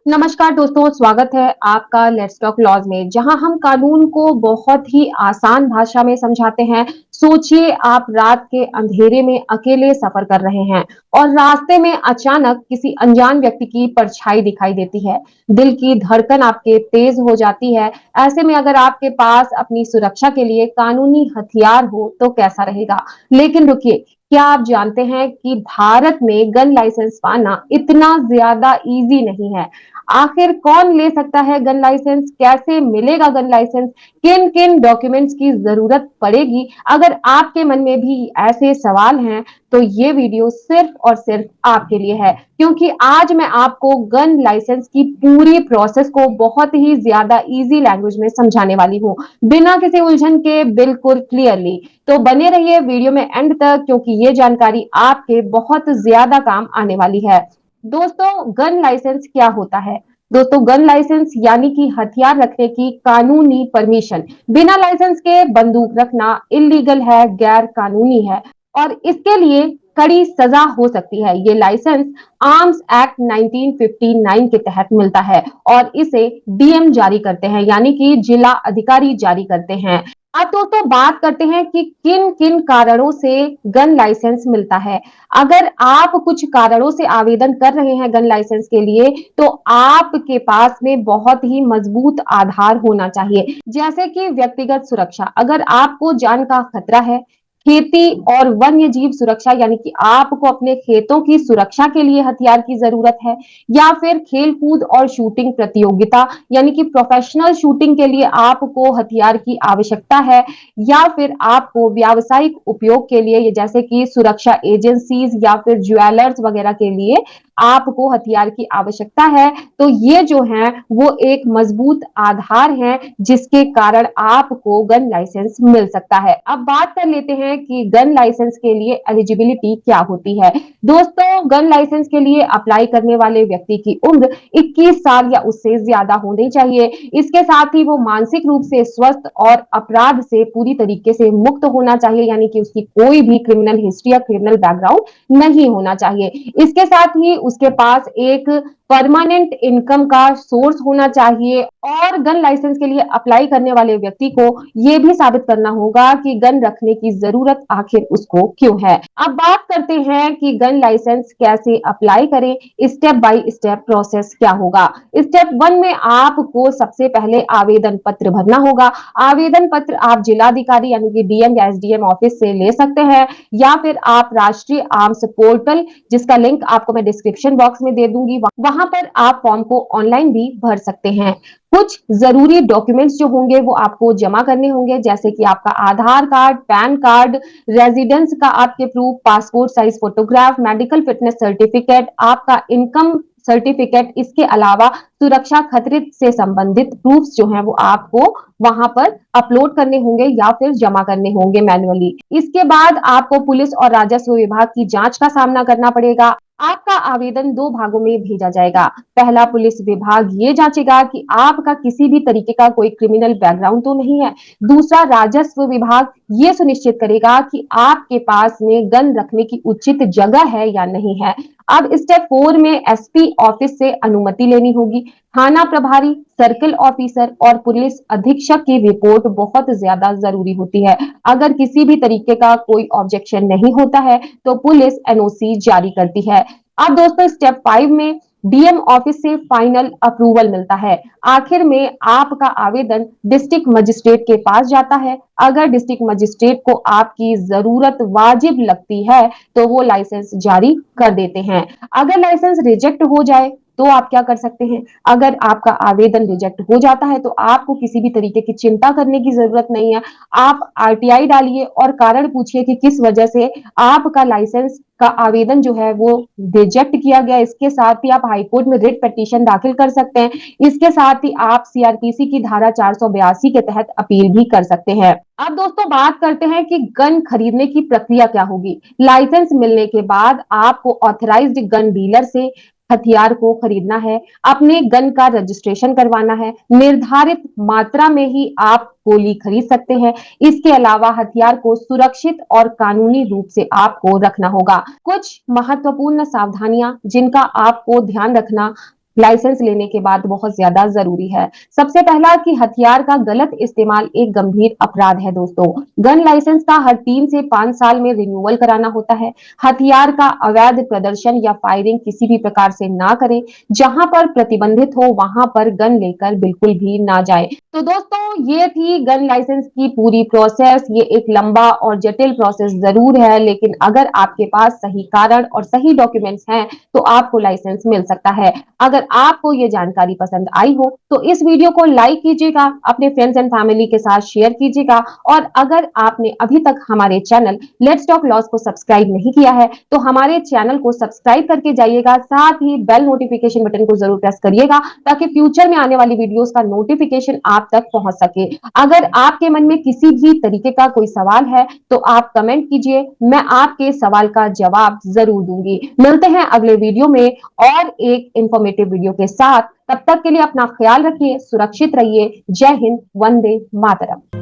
नमस्कार दोस्तों, स्वागत है आपका लेट्स टॉक लॉज में, जहां हम कानून को बहुत ही आसान भाषा में समझाते हैं। सोचिए आप रात के अंधेरे में अकेले सफर कर रहे हैं और रास्ते में अचानक किसी अनजान व्यक्ति की परछाई दिखाई देती है। दिल की धड़कन आपके तेज हो जाती है। ऐसे में अगर आपके पास अपनी सुरक्षा के लिए कानूनी हथियार हो तो कैसा रहेगा। लेकिन रुकिए, क्या आप जानते हैं कि भारत में गन लाइसेंस पाना इतना ज्यादा इजी नहीं है। आखिर कौन ले सकता है गन लाइसेंस, कैसे मिलेगा गन लाइसेंस, किन किन डॉक्यूमेंट्स की जरूरत पड़ेगी। अगर आपके मन में भी ऐसे सवाल हैं तो ये वीडियो सिर्फ और सिर्फ आपके लिए है, क्योंकि आज मैं आपको गन लाइसेंस की पूरी प्रोसेस को बहुत ही ज्यादा इजी लैंग्वेज में समझाने वाली हूँ, बिना किसी उलझन के, बिल्कुल क्लियरली। तो बने रहिए वीडियो में एंड तक, क्योंकि ये जानकारी आपके बहुत ज्यादा काम आने वाली है। दोस्तों, गन लाइसेंस क्या होता है? दोस्तों, गन लाइसेंस यानी कि हथियार रखने की कानूनी परमिशन। बिना लाइसेंस के बंदूक रखना इलीगल है, गैर कानूनी है और इसके लिए कड़ी सजा हो सकती है। ये लाइसेंस आर्म्स एक्ट 1959 के तहत मिलता है और इसे डीएम जारी करते हैं, यानी कि जिला अधिकारी जारी करते हैं। अब दोस्तों बात करते हैं कि किन किन कारणों से गन लाइसेंस मिलता है। अगर आप कुछ कारणों से आवेदन कर रहे हैं गन लाइसेंस के लिए, तो आपके पास में बहुत ही मजबूत आधार होना चाहिए, जैसे कि व्यक्तिगत सुरक्षा। अगर आपको जान का खतरा है, खेती और वन्य जीव सुरक्षा, यानी कि आपको अपने खेतों की सुरक्षा के लिए हथियार की जरूरत है, या फिर खेल कूद और शूटिंग प्रतियोगिता, यानी कि प्रोफेशनल शूटिंग के लिए आपको हथियार की आवश्यकता है, या फिर आपको व्यावसायिक उपयोग के लिए, जैसे कि सुरक्षा एजेंसीज या फिर ज्वेलर्स वगैरह के लिए आपको हथियार की आवश्यकता है, तो ये जो है वो एक मजबूत आधार है जिसके कारण आपको गन लाइसेंस मिल सकता है। अब बात कर लेते हैं कि गन लाइसेंस के लिए एलिजिबिलिटी क्या होती है। दोस्तों, गन लाइसेंस के लिए अप्लाई करने वाले व्यक्ति की उम्र 21 साल या उससे ज्यादा होनी चाहिए। इसके साथ ही वो मानसिक रूप से स्वस्थ और अपराध से पूरी तरीके से मुक्त होना चाहिए, यानी कि उसकी कोई भी क्रिमिनल हिस्ट्री या क्रिमिनल बैकग्राउंड नहीं होना चाहिए। इसके साथ ही उसके पास एक परमानेंट इनकम का सोर्स होना चाहिए और गन लाइसेंस के लिए अप्लाई करने वाले व्यक्ति को यह भी साबित करना होगा कि गन रखने की जरूरत आखिर उसको क्यों है। अब बात करते हैं कि गन लाइसेंस कैसे अप्लाई करें। स्टेप बाय स्टेप प्रोसेस क्या होगा। स्टेप 1 में आपको सबसे पहले आवेदन पत्र भरना होगा। आवेदन पत्र आप जिलाधिकारी यानी कि डीएम या एसडीएम ऑफिस से ले सकते हैं, या फिर आप राष्ट्रीय आर्म्स पोर्टल, जिसका लिंक आपको मैं डिस्क्रिप्शन बॉक्स में दे दूंगी, वहां पर आप फॉर्म को ऑनलाइन भी भर सकते हैं। कुछ जरूरी डॉक्यूमेंट्स जो होंगे वो आपको जमा करने होंगे, जैसे कि आपका आधार कार्ड, पैन कार्ड, रेजिडेंस का आपके proof, passport size photograph, medical fitness certificate, आपका इनकम सर्टिफिकेट। इसके अलावा सुरक्षा खतरे से संबंधित प्रूफ्स जो हैं वो आपको वहां पर अपलोड करने होंगे या फिर जमा करने होंगे मैन्युअली। इसके बाद आपको पुलिस और राजस्व विभाग की जांच का सामना करना पड़ेगा। आपका आवेदन 2 भागों में भेजा जाएगा। पहला, पुलिस विभाग ये जांचेगा कि आपका किसी भी तरीके का कोई क्रिमिनल बैकग्राउंड तो नहीं है। दूसरा, राजस्व विभाग ये सुनिश्चित करेगा कि आपके पास में गन रखने की उचित जगह है या नहीं है। अब स्टेप 4 में एसपी ऑफिस से अनुमति लेनी होगी। थाना प्रभारी, सर्किल ऑफिसर और पुलिस अधीक्षक की रिपोर्ट बहुत ज्यादा जरूरी होती है। अगर किसी भी तरीके का कोई ऑब्जेक्शन नहीं होता है तो पुलिस एनओसी जारी करती है। अब दोस्तों स्टेप 5 में डीएम ऑफिस से फाइनल अप्रूवल मिलता है। आखिर में आपका आवेदन डिस्ट्रिक्ट मजिस्ट्रेट के पास जाता है। अगर डिस्ट्रिक्ट मजिस्ट्रेट को आपकी जरूरत वाजिब लगती है तो वो लाइसेंस जारी कर देते हैं। अगर लाइसेंस रिजेक्ट हो जाए तो आप क्या कर सकते हैं। अगर आपका आवेदन रिजेक्ट हो जाता है तो आपको किसी भी तरीके की चिंता करने की जरूरत नहीं है। आप आरटीआई डालिए और कारण पूछिए कि किस वजह से आपका लाइसेंस का आवेदन जो है वो रिजेक्ट किया गया। इसके साथ ही आप हाईकोर्ट में रिट पिटीशन दाखिल कर सकते हैं। इसके साथ ही आप सीआरपीसी की धारा 482 के तहत अपील भी कर सकते हैं। अब दोस्तों बात करते हैं कि गन खरीदने की प्रक्रिया क्या होगी। लाइसेंस मिलने के बाद आपको ऑथराइज्ड गन डीलर से हथियार को खरीदना है, अपने गन का रजिस्ट्रेशन करवाना है। निर्धारित मात्रा में ही आप गोली खरीद सकते हैं। इसके अलावा हथियार को सुरक्षित और कानूनी रूप से आपको रखना होगा। कुछ महत्वपूर्ण सावधानियां जिनका आपको ध्यान रखना लाइसेंस लेने के बाद बहुत ज्यादा जरूरी है। सबसे पहला कि हथियार का गलत इस्तेमाल एक गंभीर अपराध है दोस्तों। गन लाइसेंस का हर 3 से 5 साल में रिन्यूअल कराना होता है। हथियार का अवैध प्रदर्शन या फायरिंग किसी भी प्रकार से ना करें। जहां पर प्रतिबंधित हो वहां पर गन लेकर बिल्कुल भी ना जाए। तो दोस्तों ये थी गन लाइसेंस की पूरी प्रोसेस। ये एक लंबा और जटिल प्रोसेस जरूर है, लेकिन अगर आपके पास सही कारण और सही डॉक्यूमेंट्स हैं तो आपको लाइसेंस मिल सकता है। अगर आपको ये जानकारी पसंद आई हो तो इस वीडियो को लाइक कीजिएगा, अपने फ्रेंड्स एंड फैमिली के साथ शेयर कीजिएगा, और अगर आपने अभी तक हमारे चैनल लेट्स टॉक लॉज को सब्सक्राइब नहीं किया है तो हमारे चैनल को सब्सक्राइब करके जाइएगा। साथ ही बेल नोटिफिकेशन बटन को जरूर प्रेस करिएगा ताकि फ्यूचर में आने वाली वीडियोस का नोटिफिकेशन आप तक पहुंच सके। अगर आपके मन में किसी भी तरीके का कोई सवाल है तो आप कमेंट कीजिए, मैं आपके सवाल का जवाब जरूर दूंगी। मिलते हैं अगले वीडियो में और एक इंफॉर्मेटिव वीडियो के साथ। तब तक के लिए अपना ख्याल रखिए, सुरक्षित रहिए। जय हिंद, वंदे मातरम।